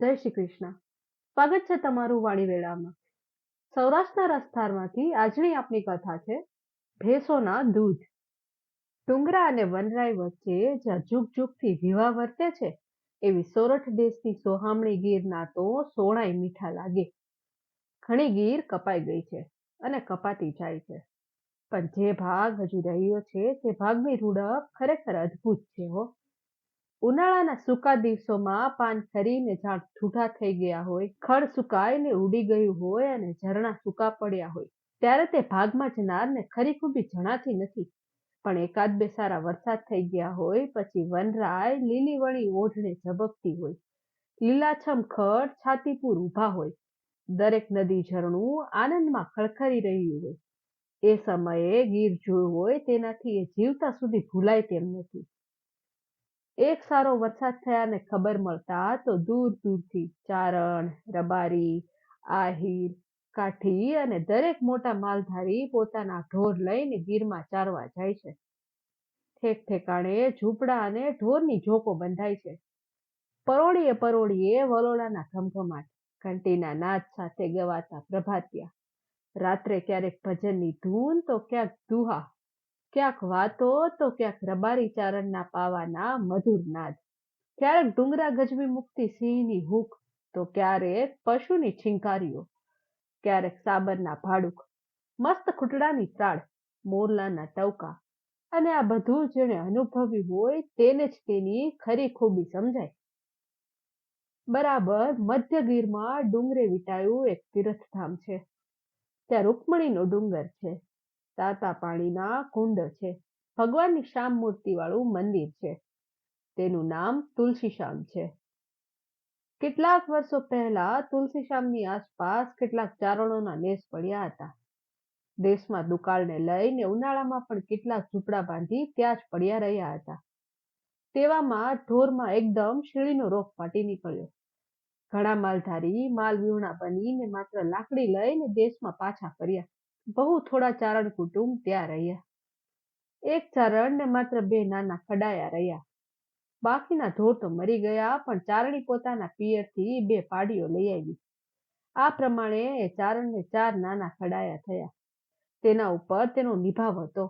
જય શ્રી કૃષ્ણ. સ્વાગત છે તમારું વાણીવેળામાં. સૌરાષ્ટ્રના રસધારમાંથી આજની આપણી કથા છે ભેંસોના દૂધ. ડુંગરા અને વનરાઈ વચ્ચે જ્યાં જુગ જુગથી વિવાહ વર્તે છે એવી સોરઠ દેશની સોહામણી ગીરના તો સોણાય મીઠા લાગે. ઘણી ગીર કપાઈ ગઈ છે અને કપાતી જાય છે, પણ જે ભાગ હજુ રહ્યો છે તે ભાગની રૂડપ ખરેખર અદ્ભુત છે હો. ઉનાળાના સૂકા દિવસોમાં પાન ખરીને ઝાડ ઠૂઠા થઈ ગયા હોય, ખડ સુકાઈને ઉડી ગયું હોય અને ઝરણા સૂકા પડ્યા હોય, ત્યારે તે ભાગમાં જનારને ખરી ખૂબી જણાતી નથી. પણ એકાદ બે સારા વરસાદ થઈ ગયા હોય પછી વનરાય લીલી વળી ઓઢણે ઝબકતી હોય, લીલાછમ ખડ છાતીપુર ઊભા હોય, દરેક નદી ઝરણું આનંદમાં ખળખળી રહ્યું હોય. એ સમયે ગીર જોયું હોય તેનાથી એ જીવતા સુધી ભૂલાય તેમ નથી. એક સારો વરસાદ થયાને ખબર મળતા તો દૂર દૂરથી ચારણ, રબારી, આહીર, કાઠી અને દરેક મોટા માલધારી પોતાના ઢોર લઈને ગીરમાં ચારવા જાય છે. ઠેક ઠેકાણે ઝૂંપડા અને ઢોરની ઝોકો બંધાય છે. પરોળીએ વલોડાના ઘમઘમાટ, ઘંટીના નાદ સાથે ગવાતા પ્રભાતિયા, રાત્રે ક્યારેક ભજનની ધૂન તો ક્યાંક દુહા, ક્યાંક વાતો તો ક્યાંક રબારી ચારણના પાવાના મધુર નાદ, ક્યારેક ડુંગરા ગજવી મુકતી સિંહની હૂક તો ક્યારેક પશુની છીંકારીઓ, ક્યારેક સાબરના ભાડુક, મસ્ત ખૂટડાની ત્રાળ, મોરલાના ટવકા, અને આ બધું જેણે અનુભવ્યું હોય તેને જ તેની ખરી ખૂબી સમજાય. બરાબર મધ્ય ગીરમાં ડુંગરે વીંટાયું એક તીર્થધામ છે. ત્યાં રૂકમણીનો ડુંગર છે, તાતા પાણીના કુંડ છે, ભગવાનની શ્યામ મૂર્તિ વાળું મંદિર છે. તેનું નામ તુલસીશ્યામ છે. કેટલાક વર્ષો પહેલા તુલસીશ્યામની આસપાસ કેટલાક ચારણોના નેસ પડ્યા હતા. દેશમાં દુકાળને લઈને ઉનાળામાં પણ કેટલાક ઝૂંપડા બાંધી ત્યાં જ પડ્યા રહ્યા હતા. તેવામાં ઢોરમાં એકદમ શીળીનો રોગ ફાટી નીકળ્યો. ઘણા માલધારી માલ વિહોણા બનીને માત્ર લાકડી લઈને દેશમાં પાછા ફર્યા. બહુ થોડા ચારણ કુટુંબ ત્યાં રહ્યા. એક ચારણ ને માત્ર બે નાના ખડાયા રહ્યા. બાકીના ઢોર તો મરી ગયા, પણ ચારણી પોતાના પિયરથી બે પાડીઓ લઈ આવી. આ પ્રમાણે એ ચારણને 4 નાના ખડાયા થયા. તેના ઉપર તેનો નિભાવ હતો.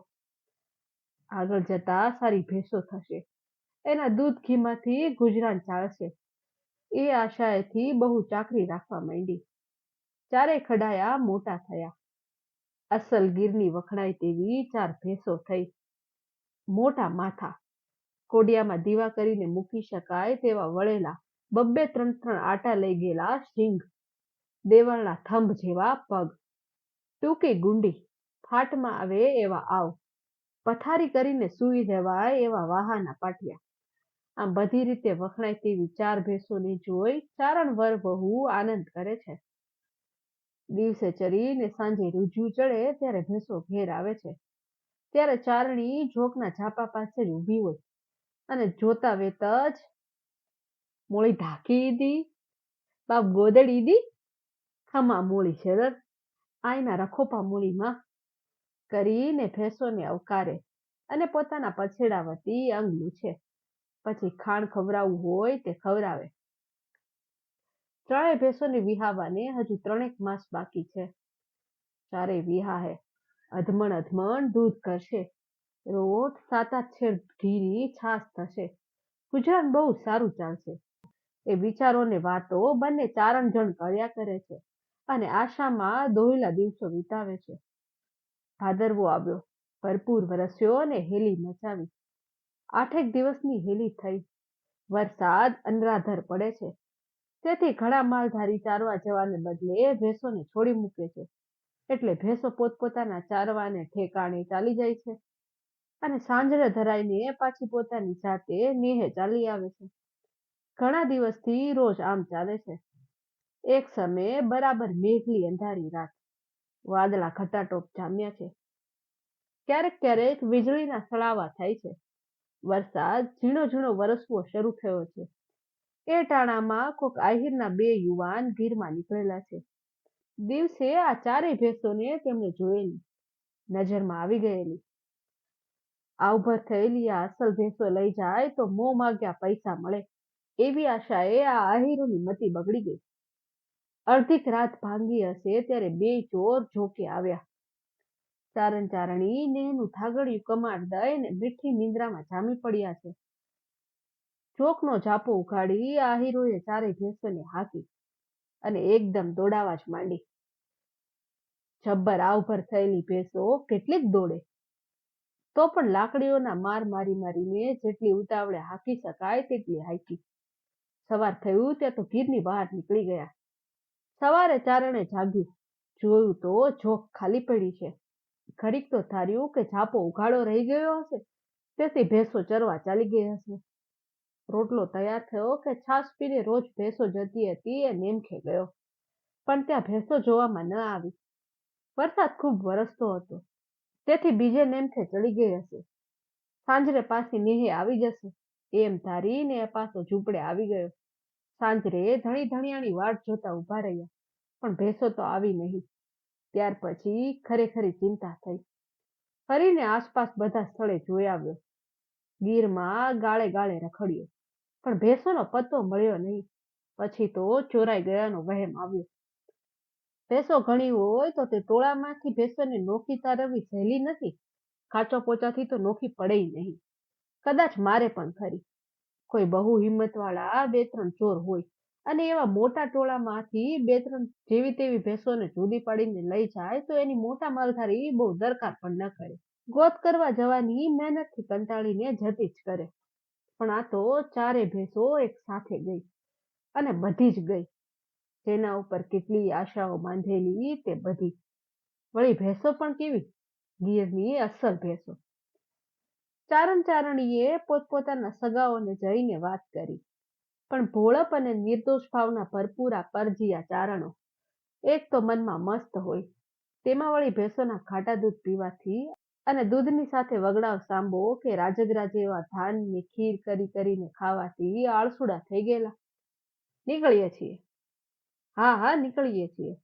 આગળ જતા સારી ભેંસો થશે, એના દૂધ ઘીમાંથી ગુજરાન ચાલશે, એ આશાએથી બહુ ચાકરી રાખવા માંડી. 4 ખડાયા મોટા થયા. અસલ ગીરની વખણાય તેવી 4 ભેંસો થઈ. મોટા માથા, કોડિયામાં દીવા કરીને મૂકી શકાય તેવા વળેલા 2-2 3-3 આટા લઈ ગયેલા શીંગ, દેવળના થંભ જેવા પગ, ટૂંકી ગુંડી, ફાટમાં આવે એવા આવ, પથારી કરીને સૂઈ જવાય એવા વાહાના પાટિયા. આમ બધી રીતે વખણાય તેવી 4 ભેંસોને જોઈ ચારણ વર વહુ આનંદ કરે છે. દિવસે ચરીને સાંજે રૂજ્યું ચડે ત્યારે ભેંસો ઘેર આવે છે. ત્યારે ચારણી જોકના ઝાપા પાસે જ ઊભી હોય અને જોતા વેત જ મોળી ઢાંકી દી, બાપ ગોદડી દી, ખમા મોળી શરર, આઈના રખોપા મૂળીમાં કરીને ભેંસોને અવકારે અને પોતાના પછેડા વતી અંગ લૂછે. પછી ખાણ ખવડાવવું હોય તે ખવડાવે. 3 ભેંસોને વિહાવાને હજુ 3 માસ બાકી છે. 4 વિહાહે, અધમણ દૂધ કરશે, રોજ 7-8 છેર ઘીની છાશ થશે, ગુજરાન બહુ સારું ચાલશે. એ વિચારોને વાતો બંને ચારણ જણ કર્યા કરે છે અને આશામાં દોહલા દિવસો વિતાવે છે. ભાદરવો આવ્યો, ભરપૂર વરસ્યો અને હેલી મચાવી. 8 દિવસની હેલી થઈ. વરસાદ અનરાધર પડે છે, તેથી ઘણા માલધારી ચારવા જવાને બદલે ભેંસોને છોડી મૂકે છે. એટલે ભેંસો પોતપોતાના ચારવાને ઠેકાણે ચાલી જાય છે અને સાંજરે ધરાઈને પાછી પોતાની જાતે નેહે ચાલી આવે છે. ઘણા દિવસથી રોજ આમ ચાલે છે. એક સમયે બરાબર મેઘલી અંધારી રાત, વાદળા ઘટાટોપ જામ્યા છે. ક્યારેક ક્યારેક વીજળીના સળાવા થાય છે. વરસાદ ઝીણો ઝીણો વરસવો શરૂ થયો છે. એ ટાણામાં કોક આહિરના 2 યુવાન ગીરમાં નીકળેલા છે. દિવસે આ 4 ભેંસોને તેમણે જોયેલી, નજરમાં આવી ગયેલી. આવભર થયેલી આ અસલ ભેંસો લઈ જાય તો મોં માગ્યા પૈસા મળે. એવી આશાએ આ આહીરોની મતિ બગડી ગઈ. અડધીક રાત ભાંગી હશે ત્યારે બે ચોર ઝોકે આવ્યા. ચારણ ચારણી નેહનું થાગડિયું કમાડ દઈને મીઠી નિંદ્રામાં જામી પડ્યા છે. ચોકનો ઝાપો ઉઘાડી આહીરોએ ચારે ભેંસોને હાંકી અને એકદમ દોડાવા જ માંડી. જબ્બર આવભર થયેલી ભેંસો કેટલીક દોડે, તો પણ લાકડીઓના માર મારી મારીને જેટલી ઉતાવળે હાંકી શકાય તેટલી હાંકી. સવાર થયું ત્યાં તો ગીરની બહાર નીકળી ગયા. સવારે ચારણે જાગ્યું, જોયું તો જોક ખાલી પડી છે. ઘડીક તો ધાર્યું કે ઝાપો ઉઘાડો રહી ગયો હશે, તેથી ભેંસો ચરવા ચાલી ગઈ હશે. રોટલો તૈયાર થયો કે છાશ પીને રોજ ભેંસો જતી હતી એ નેમખે ગયો, પણ ત્યાં ભેંસો જોવામાં ન આવી. વરસાદ ખૂબ વરસતો હતો, તેથી બીજે નેમખે ચડી ગઈ હશે. સાંજરે પાછી નેહે આવી જશે એમ ધારીને એ પાછો ઝૂંપડે આવી ગયો. સાંજરે ધણી ધણિયાની વાટ જોતા ઊભા રહ્યા, પણ ભેંસો તો આવી નહીં. ત્યાર પછી ખરેખરી ચિંતા થઈ. ફરીને આસપાસ બધા સ્થળે જોઈ આવ્યો. ગીરમાં ગાળે ગાળે રખડ્યો, પણ ભેંસોનો પત્તો મળ્યો નહીં. પછી તો ચોરાઈ ગયાનો વહેમ આવ્યો. ભેંસો ઘણી હોય તો તે ટોળામાંથી ભેંસોને નોખી તારવવી સહેલી નથી. કાચો પોચાથી તો નોખી પડે નહીં. કદાચ મારે પણ ખરી. કોઈ બહુ હિંમતવાળા બે ત્રણ ચોર હોય અને એવા મોટા ટોળામાંથી બે ત્રણ જેવી તેવી ભેંસોને જુદી પાડીને લઈ જાય તો એની મોટા માલધારી બહુ દરકાર પણ ન કરે. ગોત કરવા જવાની મહેનતથી કંટાળીને જતી જ કરે. પણ આ તો ચારે ભેંસો એક સાથે ગઈ, અને બધી જ ગઈ. જેના ઉપર કેટલી આશાઓ બાંધેલી તે બધી. વળી ભેંસો પણ કેવી, ગીરની અસલ ભેંસો. ચારણ ચારણીએ પોતપોતાના સગાઓને જઈને વાત કરી, પણ ભોળપ અને નિર્દોષ ભાવના ભરપૂર આ પરજીયા ચારણો એક તો મનમાં મસ્ત હોય, તેમાં વળી ભેંસોના ખાટા દૂધ પીવાથી અને દૂધની સાથે વગડાવ સાંબો કે રાજગરા જેવા ધાનની ખીર કરી કરીને ખાવાથી આળસુડા થઈ ગયેલા. નીકળીએ છીએ, હા નીકળીએ છીએ,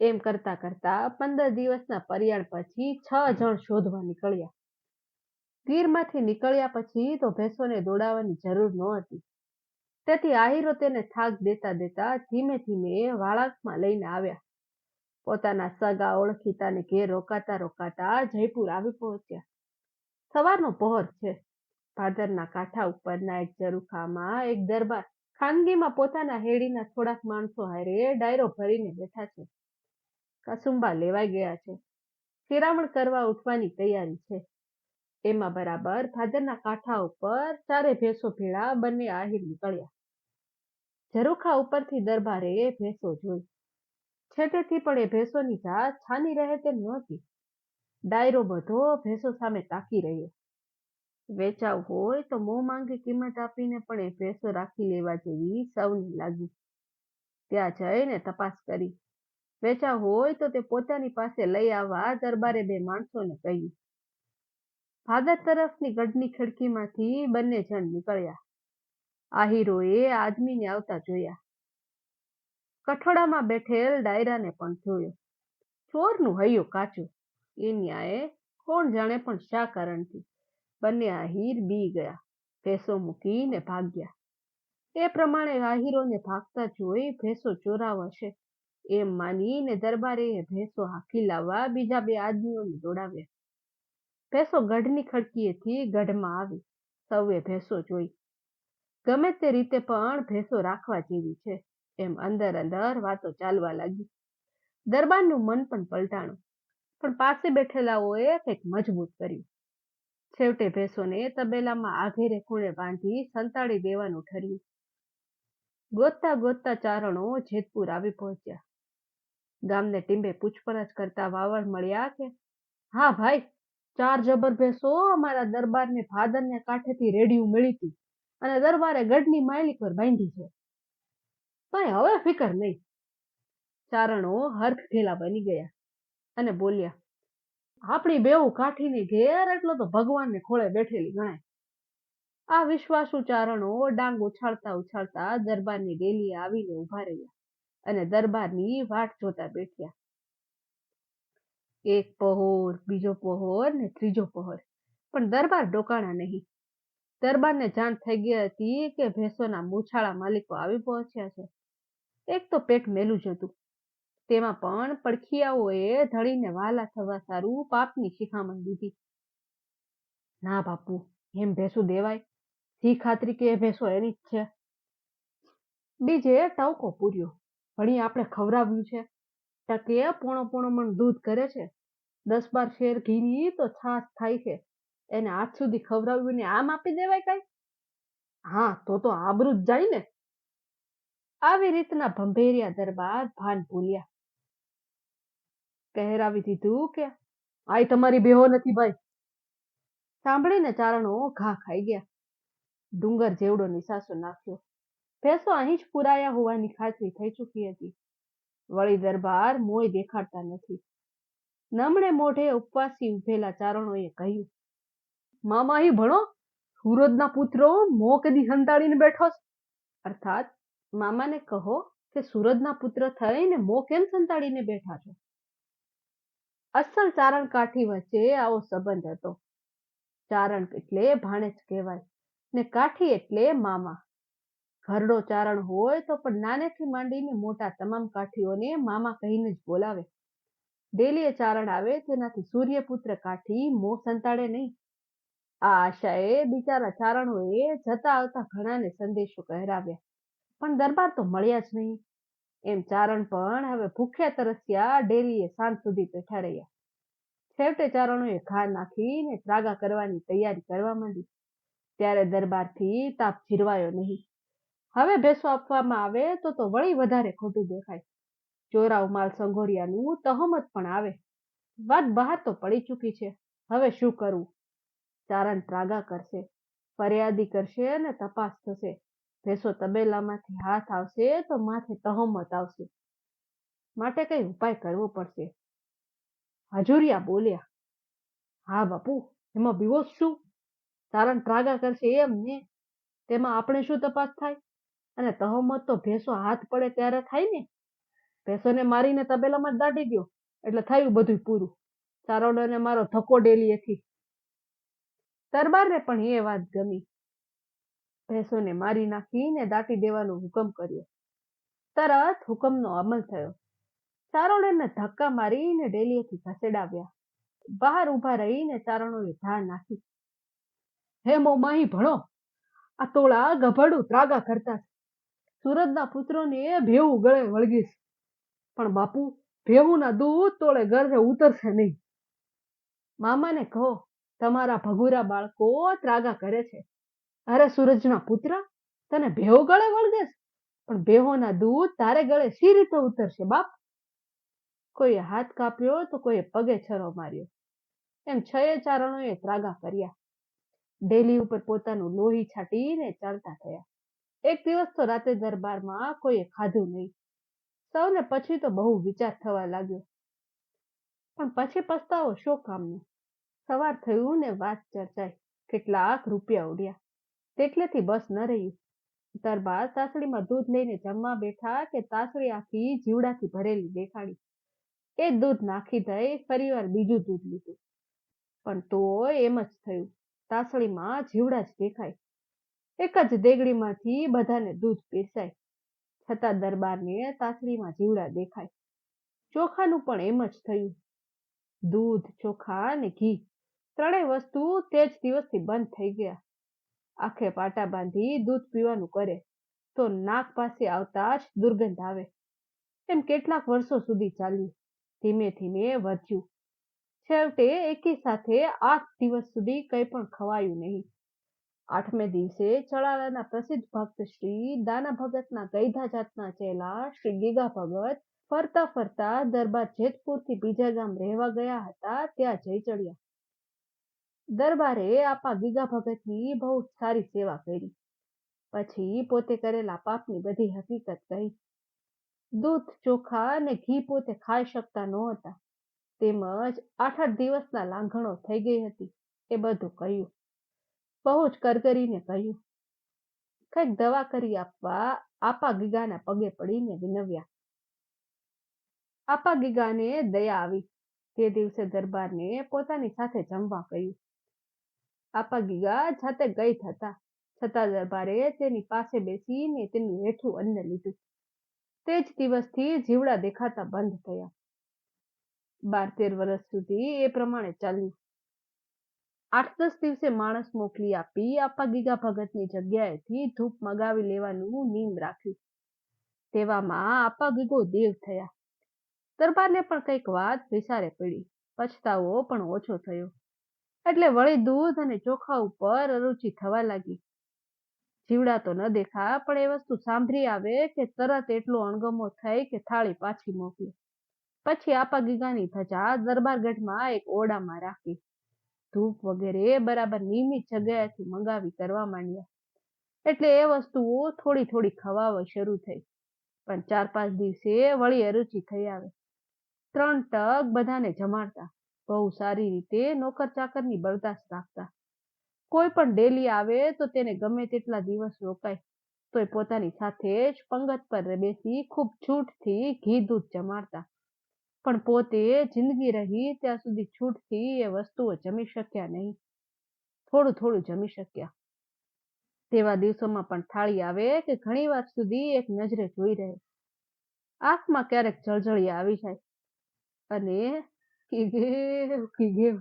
એમ કરતા કરતા 15 દિવસના પર્યાણ પછી 6 જણ શોધવા નીકળ્યા. ગીરમાંથી નીકળ્યા પછી તો ભેંસોને દોડાવવાની જરૂર નહોતી, તેથી આહીરો તેને થાક દેતા દેતા ધીમે ધીમે વાળાકમાં લઈને આવ્યા. પોતાના સગા ઓળખીતાને ઘેર રોકાતા રોકાતા જયપુર આવી પહોંચ્યા. સવારનો પહોર છે. ભાદરના કાંઠા ઉપરના એક ઝરૂખામાં એક દરબાર ખાનગીમાં પોતાના હેડીના થોડાક માણસો હારે ડાયરો ભરીને બેઠા છે. કસુંબા લેવાઈ ગયા છે. શિરામણ કરવા ઉઠવાની તૈયારી છે. એમાં બરાબર ભાદરના કાંઠા ઉપર ચારે ભેંસો ભેળા બંને આહીર નીકળ્યા. ઝરૂખા ઉપરથી દરબારે ભેંસો જોઈ. છેટેથી પણ એ ભેંસોની જાત છાની રહે તેમ નહોતી. ડાયરો બધો ભેંસો સામે તાકી રહ્યો. વેચાવ હોય તો મોં માંગી કિંમત આપીને પણ એ ભેંસો રાખી લેવા જેવી સૌને લાગી. ત્યાં જઈને તપાસ કરી. વેચાવ હોય તો તે પોતાની પાસે લઈ આવવા દરબારે બે માણસોને કહ્યું. ભાદર તરફની ગઢની ખિડકીમાંથી બંને જણ નીકળ્યા. આહીરોએ આદમીને આવતા જોયા. કઠોળામાં બેઠેલ ડાયરાને પણ જોયો. ચોરનું હૈયું કાચું. એ ન્યાયે કોણ જાણે પણ શા કારણથી બંને આહીર બી ગયા. ભેંસો મૂકીને ભાગ્યા. એ પ્રમાણે આહીરોને ભાગતા જોઈ ભેંસો ચોરાવ હશે એમ માનીને દરબારે ભેંસો હાંકી લાવવા બીજા બે આદમીઓને દોડાવ્યા. ભેંસો ગઢની ખડકીએથી ગઢમાં આવી. સૌએ ભેંસો જોઈ. ગમે તે રીતે પણ ભેંસો રાખવા જેવી છે એમ અંદર અંદર વાતો ચાલવા લાગી. દરબારનું મન પણ પલટાણું, પણ પાસે બેઠેલાઓએ કંઈક મજબૂત કર્યું. છેવટે ભેંસોને તબેલામાં આઘેરે ખૂણે બાંધી સંતાડી દેવાનું ઠર્યું. ગોતતા ગોતતા ચારણો જેતપુર આવી પહોંચ્યા. ગામને ટીંબે પૂછપરછ કરતા વાવડ મળ્યા કે હા ભાઈ, 4 જબર ભેંસો અમારા દરબારને ભાદરને કાંઠેથી રેડિયું મળી હતી અને દરબારે ગઢની માયલી પર બાંધી છે. પણ હવે ફિકર નહીં. ચારણો હર્ખ ઘેલા બની ગયા અને બોલ્યા, આપણી બેઉ કાઠીની ઘેર એટલો તો ભગવાનને ખોળે બેઠેલી ગણાય. આ વિશ્વાસુ ચારણો ડાંગ ઉછાળતા ઉછાળતા દરબારની ડેલીએ આવીને ઉભા રહ્યા અને દરબારની વાટ જોતા બેઠ્યા. એક પહોર, બીજો પહોર ને ત્રીજો પહોર, પણ દરબાર ડોકાણા નહીં. દરબારને જાણ થઈ ગઈ હતી કે ભેંસોના મૂછાળા માલિકો આવી પહોંચ્યા છે. એક તો પેટ મેલું જ હતું, તેમાં પણ પડખિયાઓએ ધણીને વહાલા થવા સારું પાપની શિખામણ દીધી. ના બાપુ, એમ ભેંસું દેવાય? જી ખાતરી કે એ ભેંસો એની જ છે. બીજે ટવકો પૂર્યો, વળી આપણે ખવડાવ્યું છે, ટકે પોણો પોણો મણ દૂધ કરે છે, 10-12 શેર ઘીની તો છાશ થાય છે, એને આજ સુધી ખવડાવ્યું ને આમ આપી દેવાય કાંઈ? હા, તો આબરૂ જ જાય ને. આવી રીતના ભંભેરિયા દરબાર ભાન ભૂલ્યા. કહેરાવી દીધું કે આય તમારી બેહો નથી ભાઈ. સાંભળીને ચારણો ઘા ખાઈ ગયા. ડુંગર જેવડો નિસાસો નાખ્યો. ભેંસો અહીં જ પુરાયા હોવાની ખાતરી થઈ ચૂકી હતી. વળી દરબાર મોય દેખાડતા નથી. નમણે મોઢે ઉપવાસી ઉભેલા ચારણોએ કહ્યું, મામા અહીં ભણો, સુરજના પુત્રો મો કદી સંતાડીને બેઠો છે. અર્થાત મામાને કહો કે સૂરજના પુત્ર થઈને મો કેમ સંતાડીને બેઠા છો. અસલ ચારણ કાઠી વચ્ચે આવો સંબંધ હતો. ચારણ એટલે ભાણેજ કહેવાય ને કાઠી એટલે મામા. ઘરડો ચારણ હોય તો પણ નાનેથી માંડીને મોટા તમામ કાઠીઓને મામા કહીને જ બોલાવે. ડેલીએ ચારણ આવે તેનાથી સૂર્યપુત્ર કાઠી મો સંતાડે નહીં. આ આશાએ બિચારા ચારણોએ જતા આવતા ઘણાને સંદેશો કહેરાવ્યા, પણ દરબાર તો મળ્યા જ નહીં. એમ ચારણ પણ હવે ભૂખ્યા તરસ્યા ડેલીએ સાંજ સુધી બેઠા રહ્યા. છેવટે ચારણોએ ઘા નાખીને ત્રાગા કરવાની તૈયારી કરવા માંડી. ત્યારે દરબારથી તાપ જીરવાયો નહીં. હવે ભેંસો આપવામાં આવે તો વળી વધારે ખોટું દેખાય. ચોરાવ માલ સંઘોરિયાનું તહોમત પણ આવે. વાત બહાર તો પડી ચૂકી છે, હવે શું કરવું? ચારણ ત્રાગા કરશે, ફરિયાદી કરશે અને તપાસ થશે. ભેંસો તબેલામાંથી હાથ આવશે તો માથે તહોમત આવશે. માટે કઈ ઉપાય કરવો પડશે. હજુરિયા બોલ્યા, હા બાપુ, એમાં બીવો શું? ચારણ ત્રાગા કરશે એમ ને, તેમાં આપણે શું તપાસ થાય? અને તહોમત તો ભેંસો હાથ પડે ત્યારે થાય ને. ભેંસોને મારીને તબેલામાં જ દાટી દો એટલે થયું બધું પૂરું. ચારણોને મારો ધક્કો ડેલીએથી. દરબારને પણ એ વાત ગમી. ભેંસોને મારી નાખીને દાટી દેવાનો હુકમ કર્યો. તરત હુકમનો અમલ થયો. ચારણોને ધક્કા મારીને ડેલીએથી ખસેડાવ્યા. બહાર ઉભા રહીને ચારણોએ ધાર નાખી, હે મોમાહી ભણો, આ તોળા ગભડું ત્રાગા કરતા છે. સુરજના પુત્રોને ભેવું ગળે વળગીશ, પણ બાપુ ભેવુંના દૂધ તોળે ગળે ઉતરશે નહીં. મામાને કહો તમારા ભગુરા બાળકો ત્રાગા કરે છે. અરે સૂરજના પુત્ર, તને ભેવ ગળે વળગેશ, પણ ભેહોના દૂધ તારે ગળે સી રીતે ઉતરશે બાપ? કોઈએ હાથ કાપ્યો તો કોઈએ પગે છરો માર્યો. એમ 6 ચારણોએ ત્રાગા કર્યા. ડેલી ઉપર પોતાનું લોહી છાટીને ચાલતા થયા. એક દિવસ તો રાતે દરબારમાં કોઈએ ખાધું નહીં. સૌને પછી તો બહુ વિચાર થવા લાગ્યો, પણ પછી પસ્તાવો શો કામનો? સવાર થયું ને વાત ચર્ચાઈ. કેટલાક રૂપિયા ઉડ્યા, તેટલેથી બસ ન રહ્યું. દરબાર તાસડીમાં દૂધ લઈને જમવા બેઠા કે તાસડી આખી જીવડાથી ભરેલી દેખાડી. એ દૂધ નાખી દઈ ફરીવાર બીજું દૂધ લીધું, પણ તોય એમ જ થયું. તાસડીમાં જીવડા જ દેખાય. એક જ દેગડીમાંથી બધાને દૂધ પીરસાય, છતાં દરબારને તાસડીમાં જીવડા દેખાય. ચોખાનું પણ એમ જ થયું. દૂધ, ચોખા અને ઘી ત્રણેય વસ્તુ તે જ દિવસથી બંધ થઈ ગયા. આંખે પાટા બાંધી દૂધ પીવાનું કરે તો નાક પાસે આવતા જ દુર્ગંધ આવે. એમ કેટલાક વર્ષો સુધી ચાલ્યું. ધીમે ધીમે વધ્યું. છેવટે એકી સાથે 8 દિવસ સુધી કંઈ પણ ખવાયું નહીં. 8મે દિવસે ચડાલાના પ્રસિદ્ધ ભક્ત શ્રી દાના ભગતના ગઈધા જાતના ચેલા શ્રી ગીગા ભગત ફરતા ફરતા દરબાર જેતપુરથી બીજા ગામ રહેવા ગયા હતા ત્યાં જઈ ચડ્યા. દરબારે આપા ગીગા ભગતની બહુ સારી સેવા કરી. પછી પોતે કરેલા પાપની બધી હકીકત કહી. દૂધ, ચોખા અને ઘી પોતે ખાઈ શકતા નહોતા, તેમજ 8 દિવસના લાંઘણો થઈ ગઈ હતી એ બધું કહ્યું. બહુ જ કરગરીને કહ્યું. કંઈક દવા કરી આપવા આપા ગીગાના પગે પડીને વિનવ્યા. આપા ગીગાને દયા આવી. તે દિવસે દરબારને પોતાની સાથે જમવા કહ્યું. આપા ગીગા જાતે ગઈ હતા, છતાં દરબારે તેની પાસે બેસીને તેનું હેઠું અન્ન લીધું. તે જ દિવસથી જીવડા દેખાતા બંધ થયા. 12-13 વર્ષ સુધી એ પ્રમાણે ચાલ્યું. 8-10 દિવસે માણસ મોકલી આપી આપા ગીગા ભગતની જગ્યાએથી ધૂપ મગાવી લેવાનું નીમ રાખ્યું. તેવામાં આપા ગીગો દેવ થયા. દરબારને પણ કંઈક વાત વિચારે પડી, પછતાવો પણ ઓછો થયો. એટલે વળી દૂધ અને ચોખા ઉપર અરુચિ થવા લાગી. જીવડા તો ન દેખા, પણ એ વસ્તુ સાંભળી આવે કે તરત એટલો અણગમો થઈ કે થાળી પાછી મોકલી. પછી આપા ગીગાની ધજા દરબારગઢમાં એક ઓરડામાં રાખી. ધૂપ વગેરે બરાબર નિયમિત જગ્યાએથી મંગાવી કરવા માંડ્યા. એટલે એ વસ્તુઓ થોડી થોડી ખવાવા શરૂ થઈ. પણ 4-5 દિવસે વળી અરુચિ થઈ આવે. 3 ટક બધાને જમાડતા, બહુ સારી રીતે નોકર ચાકરની બરદાસ્ત રાખતા. કોઈ પણ ડેલી આવે તો તેને ગમે તેટલા દિવસ રોકાય, તોય પોતાની સાથે જ પંગત પર બેસી ખૂબ છૂટથી ઘી દૂધ જમાડતા. પણ પોતે જિંદગી રહી ત્યાં સુધી છૂટથી એ વસ્તુઓ જમી શક્યા નહીં. થોડું થોડું જમી શક્યા. તેવા દિવસોમાં પણ થાળી આવે કે ઘણી વાર સુધી એક નજરે જોઈ રહે. આંખમાં ક્યારેક જળજળિયા આવી જાય અને કીઘેવ કીઘેવ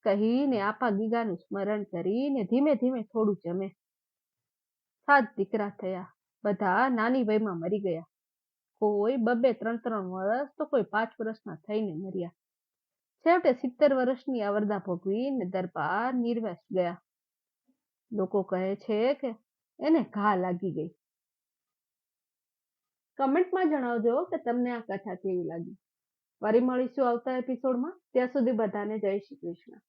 કહીને આપા ગીગાનું સ્મરણ કરીને ધીમે ધીમે થોડું જમે. 7 દીકરા થયા. બધા નાની વયમાં મરી ગયા. કોઈ 2-2, 3-3 વર્ષ તો કોઈ 5 વર્ષના થઈને મર્યા. છેવટે 70 વર્ષની અવરદા ભોગવીને દરબાર નિર્વેશ ગયા. લોકો કહે છે કે એને ઘા લાગી ગઈ. કમેન્ટમાં જણાવજો કે તમને આ કથા કેવી લાગી. ફરી મળીશું આવતા એપિસોડમાં. ત્યાં સુધી બધાને જય શ્રી કૃષ્ણ.